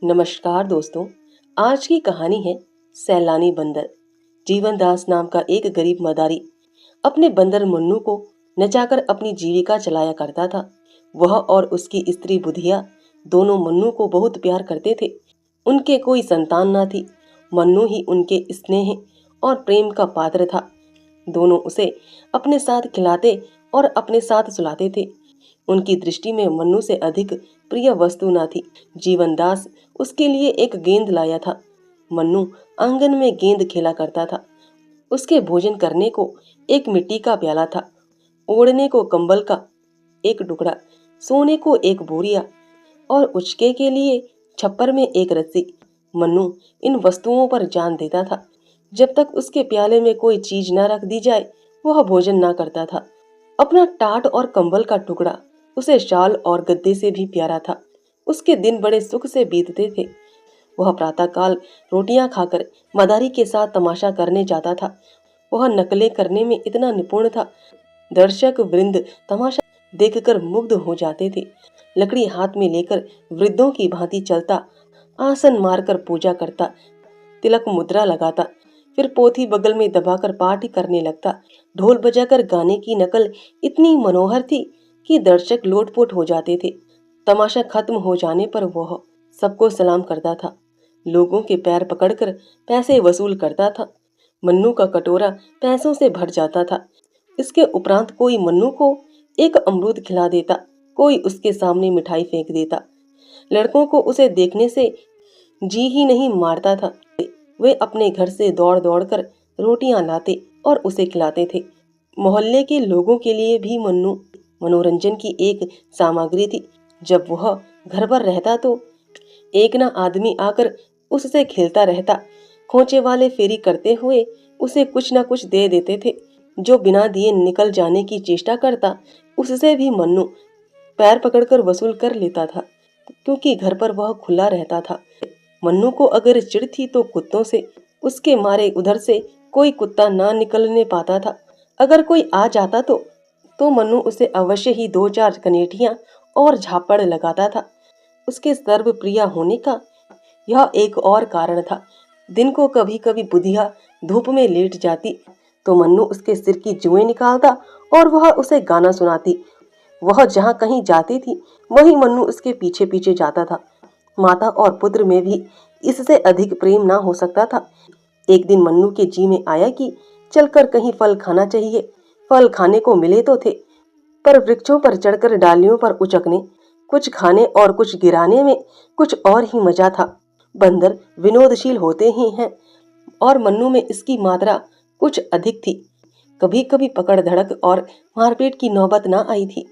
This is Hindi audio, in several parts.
नमस्कार दोस्तों। आज की कहानी है सैलानी बंदर। जीवन दास नाम का एक गरीब मदारी अपने बंदर मुन्नू को नचाकर अपनी जीविका चलाया करता था। वह और उसकी स्त्री बुधिया दोनों मन्नू को बहुत प्यार करते थे। उनके कोई संतान ना थी। मन्नू ही उनके स्नेह और प्रेम का पात्र था। दोनों उसे अपने साथ खिलाते और अपने साथ सुलाते थे। उनकी दृष्टि में मन्नू से अधिक प्रिय वस्तु न थी। जीवनदास उसके लिए एक गेंद लाया था। मन्नू आंगन में गेंद खेला करता था। उसके भोजन करने को एक मिट्टी का प्याला था, ओढ़ने को कंबल का एक टुकड़ा, सोने को एक बोरिया और उचके के लिए छप्पर में एक रस्सी। मन्नू इन वस्तुओं पर जान देता था। जब तक उसके प्याले में कोई चीज न रख दी जाए वह भोजन ना करता था। अपना टाट और कंबल का टुकड़ा उसे शाल और गद्दे से भी प्यारा था। उसके दिन बड़े सुख से बीतते थे। वह प्रातःकाल रोटियां खाकर मदारी के साथ तमाशा करने जाता था। वह नकलें करने में इतना निपुण था, दर्शक वृंद तमाशा देखकर मुग्ध हो जाते थे। लकड़ी हाथ में लेकर वृद्धों की भांति चलता, आसन मारकर पूजा करता, तिलक मुद्रा लगाता, फिर पोथी बगल में दबाकर पाठ करने लगता। ढोल बजाकर गाने की नकल इतनी मनोहर थी कि दर्शक लोटपोट हो जाते थे। तमाशा खत्म हो जाने पर वह सबको सलाम करता था, लोगों के पैर पकड़कर पैसे वसूल करता था। मन्नू का कटोरा पैसों से भर जाता था। इसके उपरांत कोई मन्नू को एक अमरूद खिला देता, कोई उसके सामने मिठाई फेंक देता। लड़कों को उसे देखने से जी ही नहीं मारता था। वे अपने घर से दौड़ दौड़ कर रोटियां लाते और उसे खिलाते थे। मोहल्ले के लोगों के लिए भी मन्नू मनोरंजन की एक सामग्री थी। जब वह घर पर रहता तो एक ना आदमी आकर उससे खेलता रहता। खोचे वाले फेरी करते हुए उसे कुछ ना कुछ दे देते थे। जो बिना दिए निकल जाने की चेष्टा करता उससे भी मन्नू पैर पकड़कर वसूल कर लेता था, क्योंकि घर पर वह खुला रहता था। मन्नू को अगर चिढ़ थी तो कुत्तों से। उसके मारे उधर से कोई कुत्ता ना निकलने पाता था। अगर कोई आ जाता तो मन्नू उसे अवश्य ही दो चार कनेटियां और झापड़ लगाता था। उसके सर्वप्रिय होने का यह एक और कारण था। दिन को कभी कभी बुधिया धूप में लेट जाती तो मन्नू उसके सिर की जुएं निकालता और वह उसे गाना सुनाती। वह जहाँ कहीं जाती थी वहीं मन्नू उसके पीछे पीछे जाता था। माता और पुत्र में भी इससे अधिक प्रेम ना हो सकता था। एक दिन मन्नू के जी में आया कि चलकर कहीं फल खाना चाहिए। फल खाने को मिले तो थे, पर वृक्षों पर चढ़कर डालियों पर उचकने, कुछ खाने और कुछ गिराने में कुछ और ही मजा था। बंदर विनोदशील होते ही हैं और मन्नू में इसकी मात्रा कुछ अधिक थी। कभी कभी पकड़ धड़क और मारपीट की नौबत ना आई थी।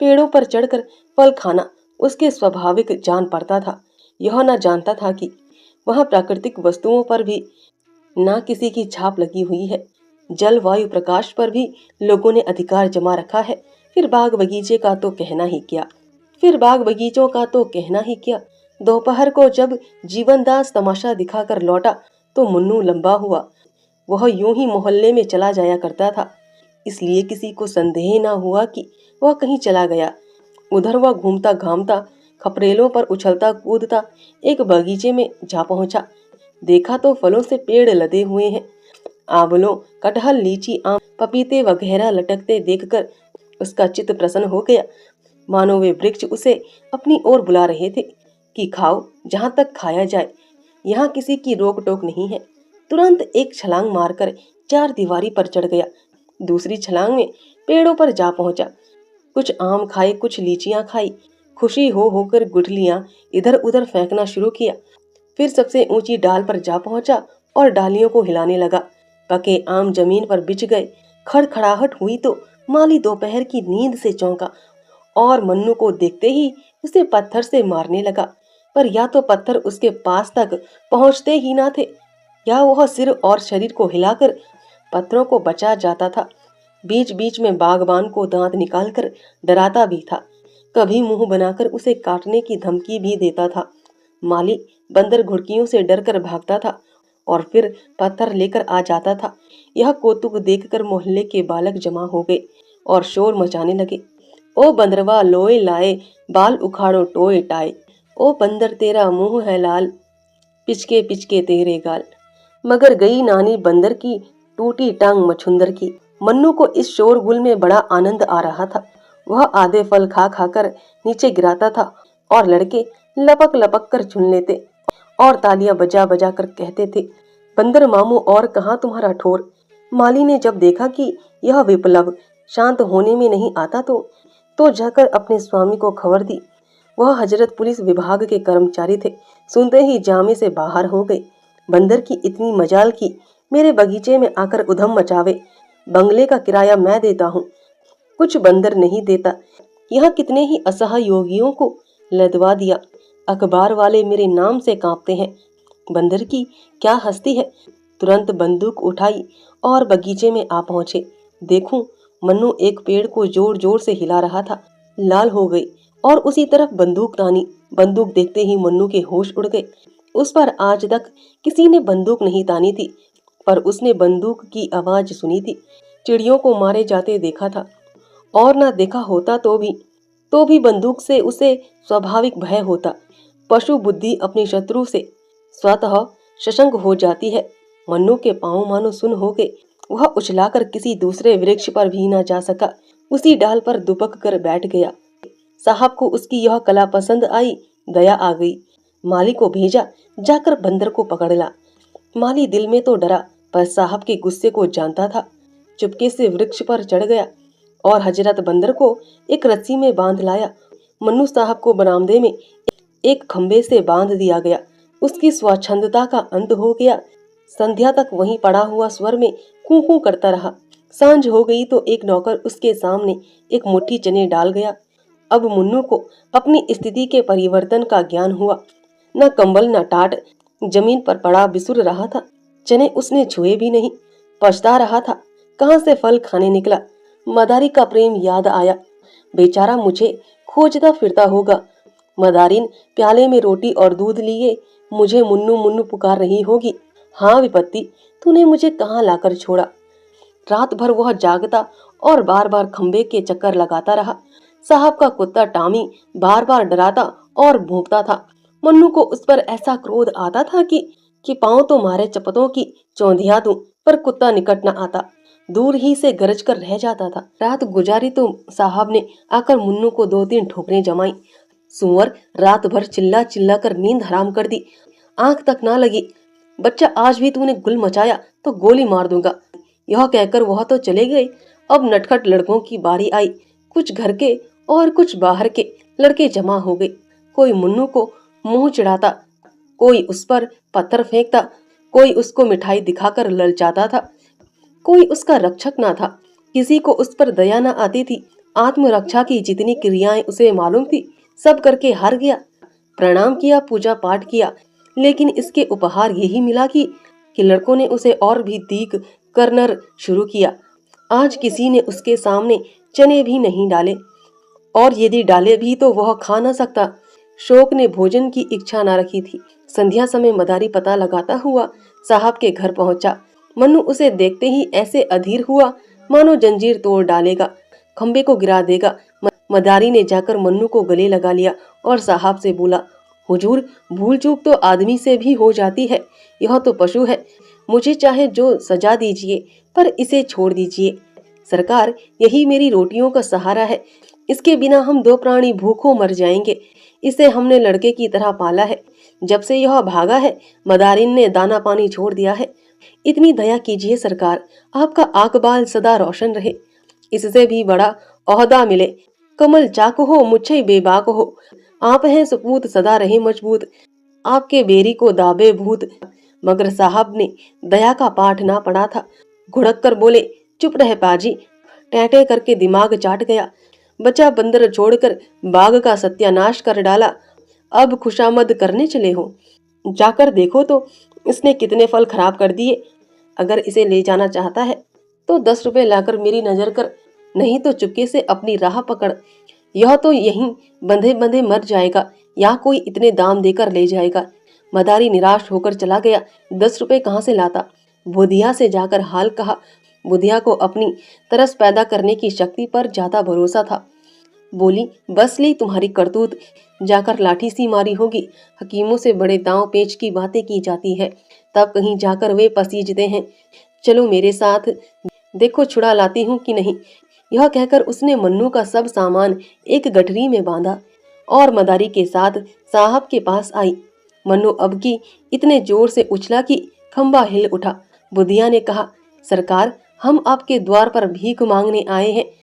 पेड़ों पर चढ़कर फल खाना उसके स्वाभाविक जान पड़ता था। यह न जानता था कि वह प्राकृतिक वस्तुओं पर भी ना किसी की छाप लगी हुई है। जल वायु प्रकाश पर भी लोगों ने अधिकार जमा रखा है। फिर बाग बगीचे का तो कहना ही क्या। फिर बाग बगीचों का तो कहना ही क्या। दोपहर को जब जीवनदास तमाशा दिखाकर लौटा तो मुन्नू लंबा हुआ। वह यूं ही मोहल्ले में चला जाया करता था, इसलिए किसी को संदेह न हुआ कि वह कहीं चला गया। उधर वह घूमता घामता, खपरेलों पर उछलता कूदता एक बगीचे में जा पहुंचा। देखा तो फलों से पेड़ लदे हुए हैं। आंवलों, कटहल, लीची, आम, पपीते वगैरह लटकते देखकर उसका चित्त प्रसन्न हो गया। मानो वे वृक्ष उसे अपनी ओर बुला रहे थे कि खाओ, जहां तक खाया जाए, यहाँ किसी की रोक टोक नहीं है। तुरंत एक छलांग मारकर चार दीवारी पर चढ़ गया। दूसरी छलांग में पेड़ों पर जा पहुंचा। कुछ आम खाए, कुछ लीचियां खाई। खुशी हो होकर गुठलियां इधर उधर फेंकना शुरू किया। फिर सबसे ऊंची डाल पर जा पहुंचा और डालियों को हिलाने लगा। पके आम जमीन पर बिछ गए। खड़खड़ाहट हुई तो माली दोपहर की नींद से चौंका और मन्नू को देखते ही उसे पत्थर से मारने लगा। पर या तो पत्थर उसके पास तक पहुंचते ही ना थे, या वह सिर और शरीर को हिलाकर पत्थरों को बचा जाता था। बीच बीच में बागबान को दांत निकालकर डराता भी था। कभी मुंह बनाकर उसे काटने की धमकी भी देता था। माली बंदर घुड़कियों से डरकर भागता था और फिर पत्थर लेकर आ जाता था। यह कौतुक देखकर मोहल्ले के बालक जमा हो गए और शोर मचाने लगे। ओ बंदरवा लोए लाए, बाल उखाड़ो टोए टाए। ओ बंदर तेरा मुंह है लाल, पिचके पिचके तेरे गाल। मगर गई नानी बंदर की, टूटी टांग मछुंदर की। मन्नू को इस शोरगुल में बड़ा आनंद आ रहा था। वह आधे फल खा खाकर नीचे गिराता था और लड़के लपक लपक कर चुन लेते और तालियां बजा बजा कर कहते थे, बंदर मामू और कहाँ तुम्हारा ठोर। माली ने जब देखा कि यह विप्लव शांत होने में नहीं आता तो जाकर अपने स्वामी को खबर दी। वह हजरत पुलिस विभाग के कर्मचारी थे। सुनते ही जामे से बाहर हो गए। बंदर की इतनी मजाल की मेरे बगीचे में आकर उधम मचावे। बंगले का किराया मैं देता हूँ, कुछ बंदर नहीं देता। यहाँ कितने ही असहयोगियों को लदवा दिया। अखबार वाले मेरे नाम से कांपते हैं। बंदर की क्या हस्ती है। तुरंत बंदूक उठाई और बगीचे में आ पहुंचे। देखूं, मन्नू एक पेड़ को जोर जोर से हिला रहा था। लाल हो गई और उसी तरफ बंदूक तानी। बंदूक देखते ही मन्नू के होश उड़ गए। उस पर आज तक किसी ने बंदूक नहीं तानी थी, पर उसने बंदूक की आवाज सुनी थी। चिड़ियों को मारे जाते देखा था, और ना देखा होता तो भी बंदूक से उसे स्वाभाविक भय होता। पशु बुद्धि अपने शत्रु से स्वतः सशंक हो जाती है। मन्नू के पांव मानो सुन हो गए। वह उछलाकर किसी दूसरे वृक्ष पर भी न जा सका। उसी डाल पर दुबक कर बैठ गया। साहब को उसकी यह कला पसंद आई। दया आ गई। माली को भेजा, जाकर बंदर को पकड़ ला। माली दिल में तो डरा, पर साहब के गुस्से को जानता था। चुपके से वृक्ष पर चढ़ गया और हजरत बंदर को एक रस्सी में बांध लाया। मन्नू साहब को बरामदे में एक खंबे से बांध दिया गया। उसकी स्वच्छंदता का अंत हो गया। संध्या तक वहीं पड़ा हुआ स्वर में कूं कूं करता रहा। सांझ हो गई तो एक नौकर उसके सामने एक मुट्ठी चने डाल गया। अब मुन्नू को अपनी स्थिति के परिवर्तन का ज्ञान हुआ। न कंबल न टाट, जमीन पर पड़ा बिसुर रहा था। चने उसने छुए भी नहीं। पछता रहा था, कहां से फल खाने निकला। मदारी का प्रेम याद आया। बेचारा मुझे खोजता फिरता होगा। मदारिन प्याले में रोटी और दूध लिए मुझे मुन्नू मुन्नू पुकार रही होगी। हाँ विपत्ति, तूने मुझे कहाँ लाकर छोड़ा। रात भर वह जागता और बार बार खंबे के चक्कर लगाता रहा। साहब का कुत्ता टामी बार बार डराता और भौंकता था। मन्नू को उस पर ऐसा क्रोध आता था कि पांव तो मारे चपतों की चौंधिया दूं, पर कुत्ता निकट न आता। दूर ही से गरज कर रह जाता था। रात गुजारी तो साहब ने आकर मुन्नू को 2-3 ठोकरें जमाई। सुअर, रात भर चिल्ला चिल्ला कर नींद हराम कर दी। आंख तक ना लगी। बच्चा, आज भी तूने गुल मचाया तो गोली मार दूंगा। यह कहकर वह तो चले गए। अब नटखट लड़कों की बारी आई। कुछ घर के और कुछ बाहर के लड़के जमा हो गए। कोई मुन्नू को मुंह चिढ़ाता, कोई उस पर पत्थर फेंकता, कोई उसको मिठाई दिखाकर ललचाता था। कोई उसका रक्षक ना था। किसी को उस पर दया न आती थी। आत्मरक्षा की जितनी क्रियाएं उसे मालूम थी, सब करके हार गया। प्रणाम किया, पूजा पाठ किया, लेकिन इसके उपहार यही मिला कि लड़कों ने उसे और भी दीक करनर शुरू किया। आज किसी ने उसके सामने चने भी नहीं डाले, और यदि डाले भी तो वह खा न सकता। शोक ने भोजन की इच्छा न रखी थी। संध्या समय मदारी पता लगाता हुआ साहब के घर पहुंचा। मन्नू उसे देखते ही ऐसे अधीर हुआ मानो जंजीर तोड़ डालेगा, खंबे को गिरा देगा। मदारी ने जाकर मन्नू को गले लगा लिया और साहब से बोला, हुजूर, भूल चूक तो आदमी से भी हो जाती है। यह तो पशु है। मुझे चाहे जो सजा दीजिए, पर इसे छोड़ दीजिए। सरकार, यही मेरी रोटियों का सहारा है। इसके बिना हम 2 प्राणी भूखों मर जाएंगे। इसे हमने लड़के की तरह पाला है। जब से यह भागा है, मदारिन ने दाना पानी छोड़ दिया है। इतनी दया कीजिए सरकार, आपका आंख बाल सदा रोशन रहे। इससे भी बड़ा ओहदा मिले। कमल चाक हो, मुझे बेबाक हो। आप हैं सपूत, सदा रहे मजबूत। आपके बेरी को दाबे भूत। मगर साहब ने दया का पाठ ना पढ़ा था। घुड़क कर बोले, चुप रहे पाजी। टैटे करके दिमाग चाट गया। बचा बंदर छोड़कर बाघ का सत्यानाश कर डाला। अब खुशामद करने चले हो। जाकर देखो तो इसने कितने फल खराब कर दिए। अगर इसे ले जाना चाहता है तो 10 रुपए लाकर मेरी नजर कर, नहीं तो चुपके से अपनी राह पकड़। यह तो यहीं बंधे बंधे मर जाएगा, या कोई इतने दाम देकर ले जाएगा। मदारी निराश होकर चला गया। 10 रुपए कहाँ से लाता। बुधिया से जाकर हाल कहा। बुधिया को अपनी तरस पैदा करने की शक्ति पर ज्यादा भरोसा था। बोली, बस ली तुम्हारी करतूत, जाकर लाठी सी मारी होगी। हकीमों से बड़े दांव पेच की बातें की जाती है, तब कहीं जाकर वे पसीजते हैं। चलो मेरे साथ, देखो छुड़ा लाती हूँ कि नहीं। यह कहकर उसने मन्नू का सब सामान एक गठरी में बांधा और मदारी के साथ साहब के पास आई। मन्नू अब की इतने जोर से उछला कि खंबा हिल उठा। बुधिया ने कहा, सरकार, हम आपके द्वार पर भीख मांगने आए हैं,